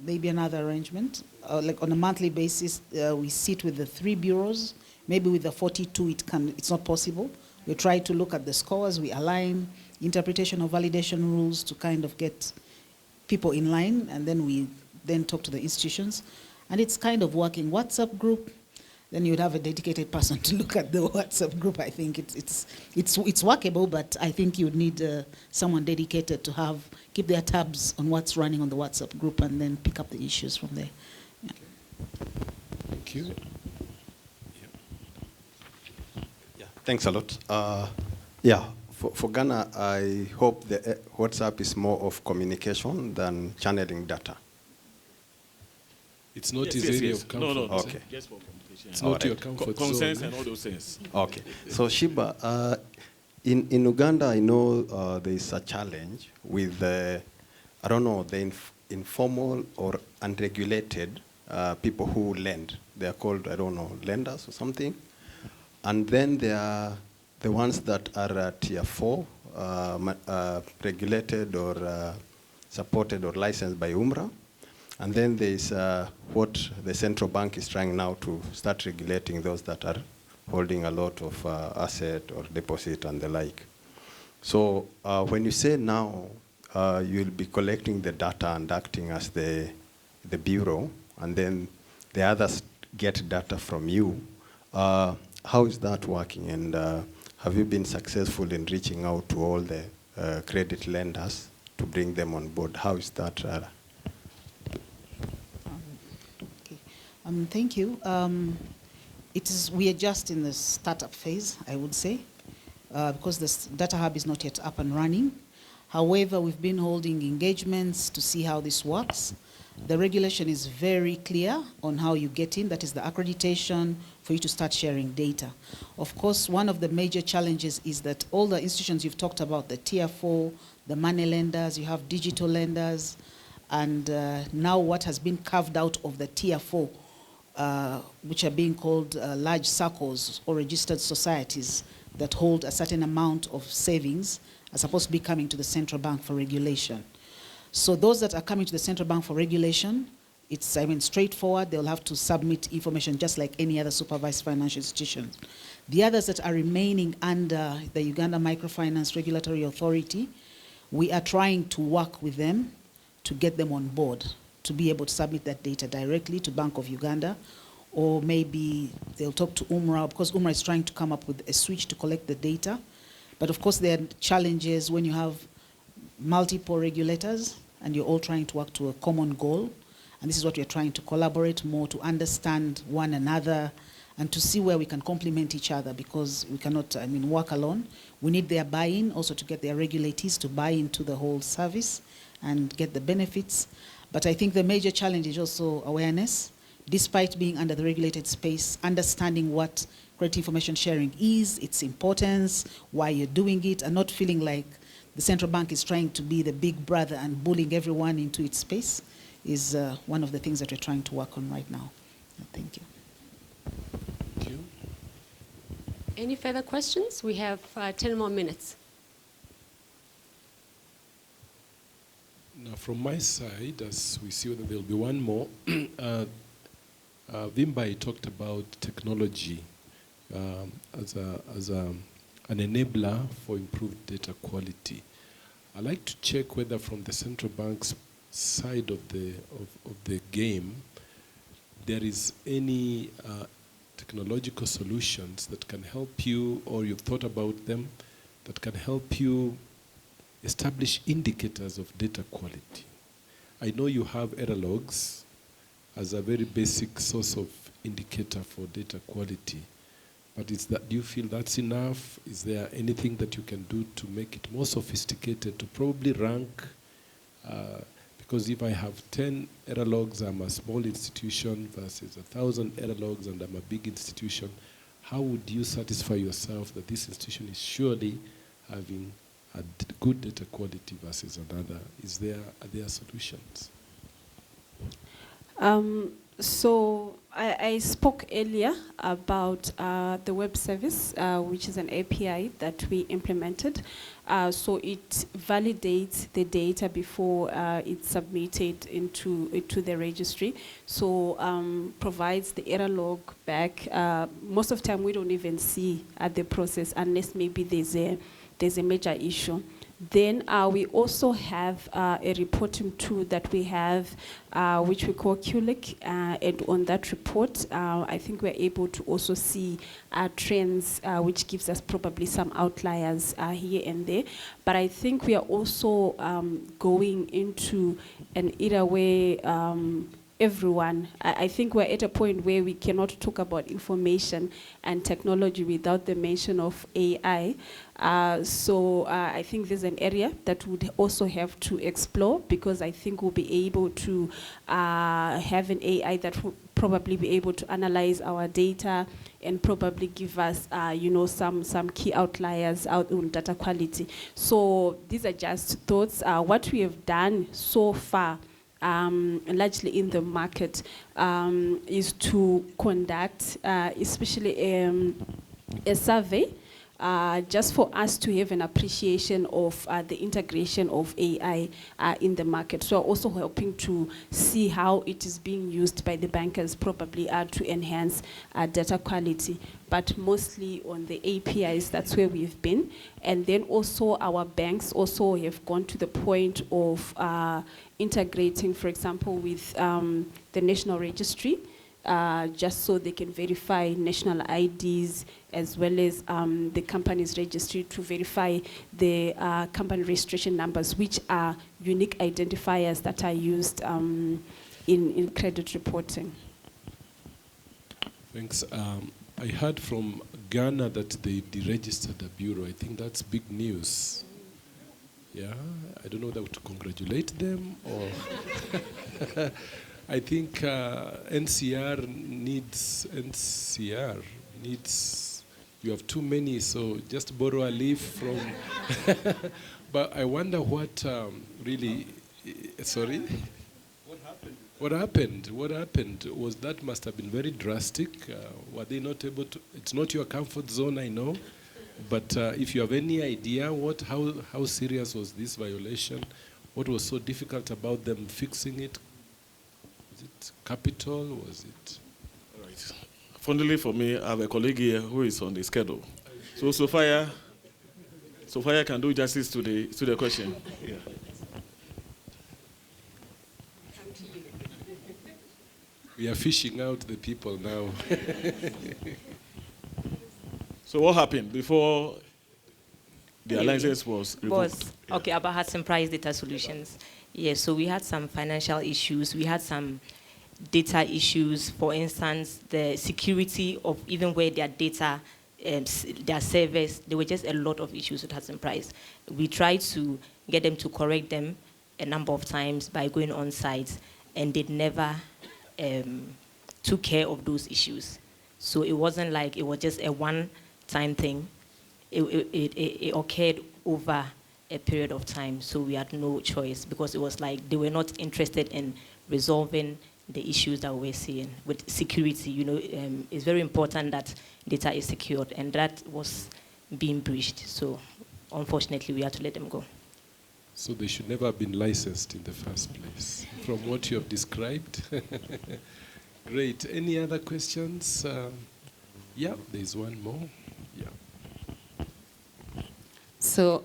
maybe another arrangement. Like on a monthly basis, we sit with the 3 bureaus. Maybe with the 42, it's not possible. We try to look at the scores. We align interpretation of validation rules to kind of get people in line, and then we talk to the institutions, and it's kind of working. WhatsApp group, then you'd have a dedicated person to look at the WhatsApp group. I think it's workable, but I think you'd need someone dedicated to keep their tabs on what's running on the WhatsApp group and then pick up the issues from there. Yeah.
Thank you.
Yeah, thanks a lot. Yeah, for Ghana, I hope the WhatsApp is more of communication than channeling data.
It's not his area of comfort.
No.
Okay.
Just for communication.
It's not your comfort
Consensus
zone.
and all those things.
Okay. So Shiba, in Uganda, I know there is a challenge with the informal or unregulated people who lend. They are called, lenders or something. And then there are the ones that are tier 4, regulated or supported or licensed by UMRA. And then there is what the central bank is trying now to start regulating, those that are holding a lot of asset or deposit and the like. So when you say now you'll be collecting the data and acting as the bureau, and then the others get data from you, how is that working? And have you been successful in reaching out to all the credit lenders to bring them on board? How is that?
Thank you. We are just in the startup phase, I would say, because the data hub is not yet up and running. However, we've been holding engagements to see how this works. The regulation is very clear on how you get in. That is the accreditation for you to start sharing data. Of course, one of the major challenges is that all the institutions you've talked about, the tier 4, the money lenders, you have digital lenders, and now what has been carved out of the tier 4, which are being called large circles or registered societies that hold a certain amount of savings, are supposed to be coming to the central bank for regulation. So those that are coming to the central bank for regulation, it's straightforward. They'll have to submit information just like any other supervised financial institution. The others that are remaining under the Uganda Microfinance Regulatory Authority, we are trying to work with them to get them on board, to be able to submit that data directly to Bank of Uganda, or maybe they'll talk to UMRA, because UMRA is trying to come up with a switch to collect the data. But of course there are challenges when you have multiple regulators and you're all trying to work to a common goal. And this is what we're trying to collaborate more, to understand one another and to see where we can complement each other, because we cannot, work alone. We need their buy-in also to get their regulators to buy into the whole service and get the benefits. But I think the major challenge is also awareness. Despite being under the regulated space, understanding what credit information sharing is, its importance, why you're doing it, and not feeling like the central bank is trying to be the big brother and bullying everyone into its space is one of the things that we're trying to work on right now. Thank you.
Thank you.
Any further questions? We have 10 more minutes.
Now, from my side, as we see whether there'll be one more, Vimbai talked about technology as an enabler for improved data quality. I'd like to check whether from the central bank's side of the game, there is any technological solutions that can help you, or you've thought about them, that can help you establish indicators of data quality. I know you have error logs as a very basic source of indicator for data quality, But do you feel that's enough? Is there anything that you can do to make it more sophisticated, to probably rank? Because if I have 10 error logs, I'm a small institution versus 1,000 error logs and I'm a big institution, how would you satisfy yourself that this institution is surely having a good data quality versus another? Are there solutions?
So I spoke earlier about the web service, which is an API that we implemented. So it validates the data before it's submitted into the registry. So provides the error log back. Most of the time we don't even see the process unless maybe there's a major issue. Then we also have a reporting tool that we have, which we call QLIC, and on that report, I think we're able to also see trends, which gives us probably some outliers here and there. But I think we are also going into an era where everyone, I think we're at a point where we cannot talk about information and technology without the mention of AI. So I think there's an area that would also have to explore, because I think we'll be able to have an AI that will probably be able to analyze our data and probably give us, some key outliers out on data quality. So these are just thoughts. What we have done so far, largely in the market, is to conduct, especially a survey, just for us to have an appreciation of the integration of AI in the market. So also helping to see how it is being used by the bankers, probably to enhance data quality. But mostly on the APIs, that's where we've been. And then also our banks also have gone to the point of integrating, for example, with the National Registry, just so they can verify national IDs as well as the company's registry to verify the company registration numbers, which are unique identifiers that are used in credit reporting.
Thanks. I heard from Ghana that they deregistered a bureau. I think that's big news. Yeah, I don't know whether to congratulate them or... I think NCR needs, you have too many, so just borrow a leaf from... But I wonder what really, sorry? What happened? Was that must have been very drastic. Were they not able to, it's not your comfort zone, I know, but if you have any idea how serious was this violation, what was so difficult about them fixing it? Was it capital? Was it?
All right. Fortunately for me, I have a colleague here who is on the schedule. So Sophia can do justice to the question. Yeah.
We are fishing out the people now.
So what happened before the license was revoked?
Okay, about Hudson Price Data Solutions. Yes, so we had some financial issues. We had some data issues. For instance, the security of even where their data, their servers, there were just a lot of issues with Hudson Price. We tried to get them to correct them a number of times by going on site, and they never took care of those issues. So it wasn't like it was just a one-time thing. It occurred over a period of time, so we had no choice, because it was like they were not interested in resolving the issues that we were seeing with security. It's very important that data is secured, and that was being breached. So unfortunately, we had to let them go.
So they should never have been licensed in the first place, from what you have described. Great. Any other questions? Yeah, there's one more. Yeah.
So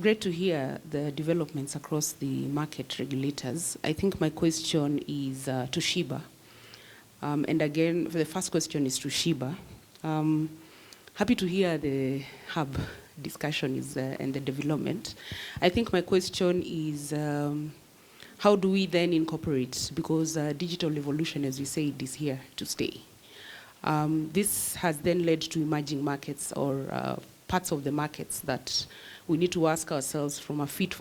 great to hear the developments across the market regulators. I think my question is to Shiba. And again, the first question is to Shiba. Happy to hear the hub discussion and the development. I think my question is, how do we then incorporate, because digital evolution, as you said, is here to stay. This has then led to emerging markets or parts of the markets that we need to ask ourselves from a fit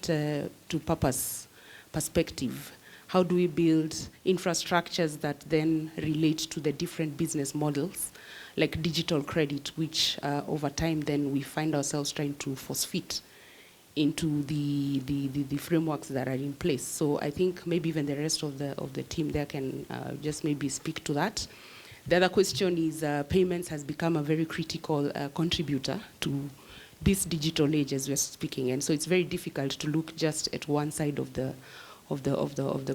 to purpose perspective. How do we build infrastructures that then relate to the different business models, like digital credit, which over time then we find ourselves trying to force fit into the frameworks that are in place. So I think maybe even the rest of the team there can just maybe speak to that. The other question is payments has become a very critical contributor to this digital age as we're speaking, and so it's very difficult to look just at one side of the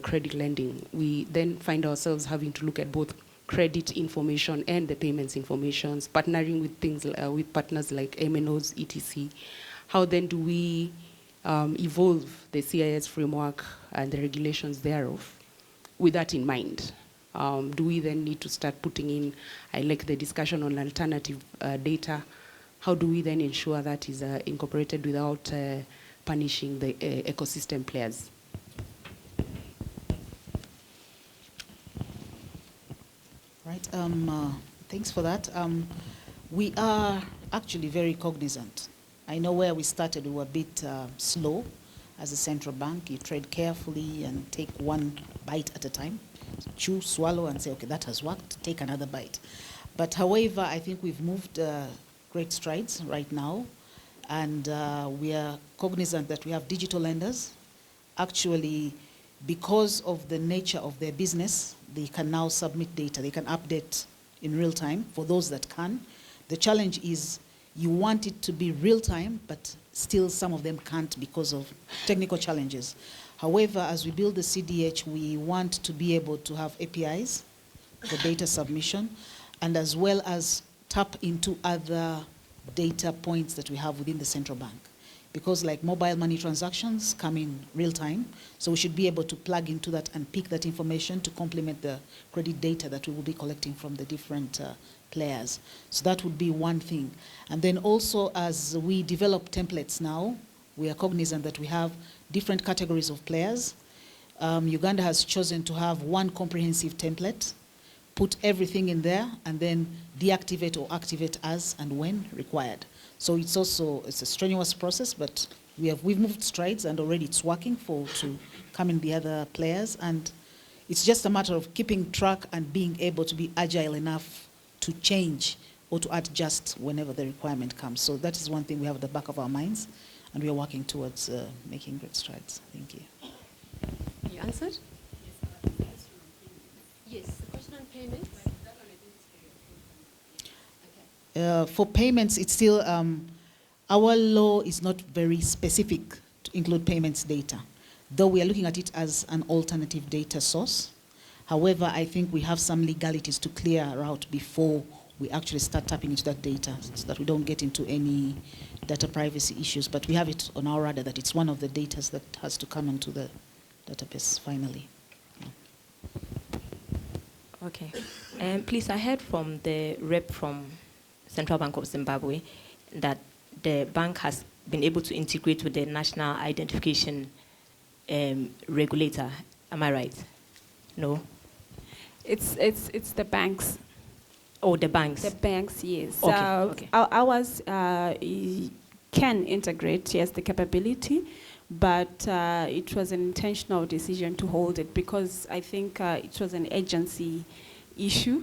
credit lending. We then find ourselves having to look at both credit information and the payments informations, partnering with things with partners like MNOs, etc. How then do we evolve the CIS framework and the regulations thereof with that in mind? Do we then need to start putting in, I like the discussion on alternative data. How do we then ensure that is incorporated without punishing the ecosystem players?
Right, thanks for that. We are actually very cognizant. I know where we started, we were a bit slow as a central bank. You trade carefully and take one bite at a time. Chew, swallow, and say, okay, that has worked, take another bite. But however, I think we've moved great strides right now, and we are cognizant that we have digital lenders. Actually, because of the nature of their business, they can now submit data. They can update in real time for those that can. The challenge is you want it to be real time, but still some of them can't because of technical challenges. However, as we build the CDH, we want to be able to have APIs for data submission, and as well as tap into other data points that we have within the central bank. Because like mobile money transactions come in real time, so we should be able to plug into that and pick that information to complement the credit data that we will be collecting from the different players. So that would be one thing. And then also as we develop templates now, we are cognizant that we have different categories of players. Uganda has chosen to have one comprehensive template, put everything in there, and then deactivate or activate as and when required. So it's a strenuous process, but we've moved strides, and already it's working to come in the other players. And it's just a matter of keeping track and being able to be agile enough to change or to adjust whenever the requirement comes. So that is one thing we have at the back of our minds, and we are working towards making great strides. Thank you.
You answered? Yes, the question on payments.
For payments, it's still, our law is not very specific to include payments data, though we are looking at it as an alternative data source. However, I think we have some legalities to clear out before we actually start tapping into that data, so that we don't get into any data privacy issues. But we have it on our radar that it's one of the data that has to come into the database finally.
Okay. Please, I heard from the rep from Central Bank of Zimbabwe that the bank has been able to integrate with the national identification regulator. Am I right? No?
It's the banks.
Oh, the banks.
The banks, yes.
Okay, okay.
Ours can integrate, yes, the capability, but it was an intentional decision to hold it because I think it was an agency issue.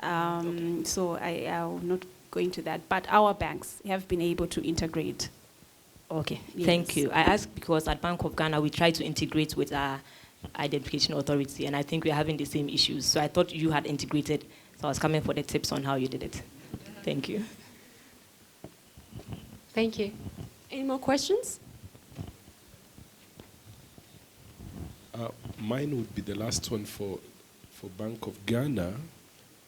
So I will not go into that. But our banks have been able to integrate.
Okay,
Yes.
thank you. I asked because at Bank of Ghana, we try to integrate with our identification authority, and I think we're having the same issues. So I thought you had integrated, so I was coming for the tips on how you did it. Thank you.
Thank you. Any more questions?
Mine would be the last one for Bank of Ghana.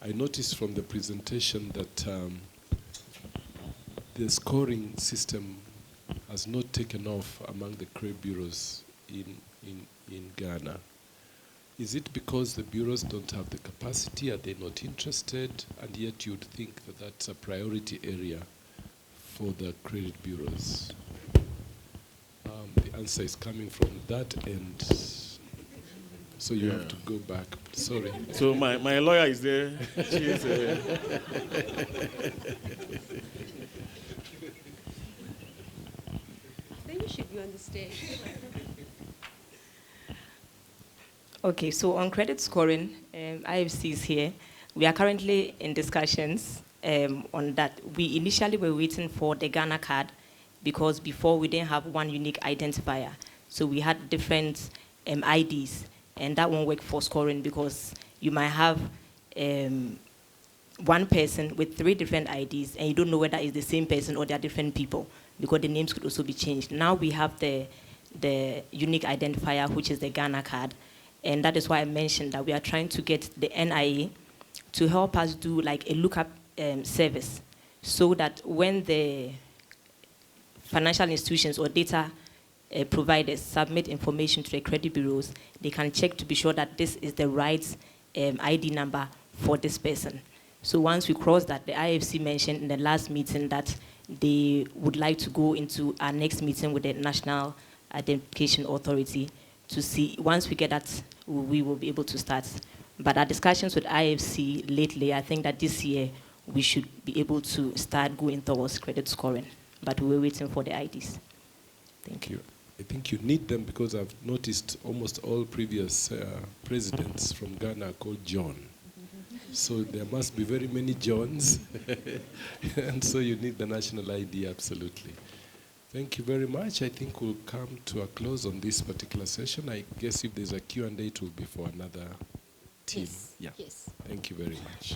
I noticed from the presentation that the scoring system has not taken off among the credit bureaus in Ghana. Is it because the bureaus don't have the capacity? Are they not interested? And yet you'd think that that's a priority area for the credit bureaus. The answer is coming from that end. So you have to go back. Sorry.
So my lawyer is there. She is,
Then you should be on the stage.
Okay, so on credit scoring, IFC is here. We are currently in discussions on that. We initially were waiting for the Ghana card because before we didn't have one unique identifier. So we had different IDs, and that won't work for scoring because you might have one person with 3 different IDs, and you don't know whether it's the same person or they are different people because the names could also be changed. Now we have the unique identifier, which is the Ghana card. And that is why I mentioned that we are trying to get the NIA to help us do like a lookup service so that when the financial institutions or data providers submit information to the credit bureaus, they can check to be sure that this is the right ID number for this person. So once we cross that, the IFC mentioned in the last meeting that they would like to go into our next meeting with the National Identification Authority to see, once we get that, we will be able to start. But our discussions with IFC lately, I think that this year we should be able to start going towards credit scoring. But we're waiting for the IDs. Thank you.
I think you need them because I've noticed almost all previous presidents from Ghana are called John. So there must be very many Johns. And so you need the national ID, absolutely. Thank you very much. I think we'll come to a close on this particular session. I guess if there's a Q&A, it will be for another team.
Yes.
Yeah.
Yes.
Thank you very much.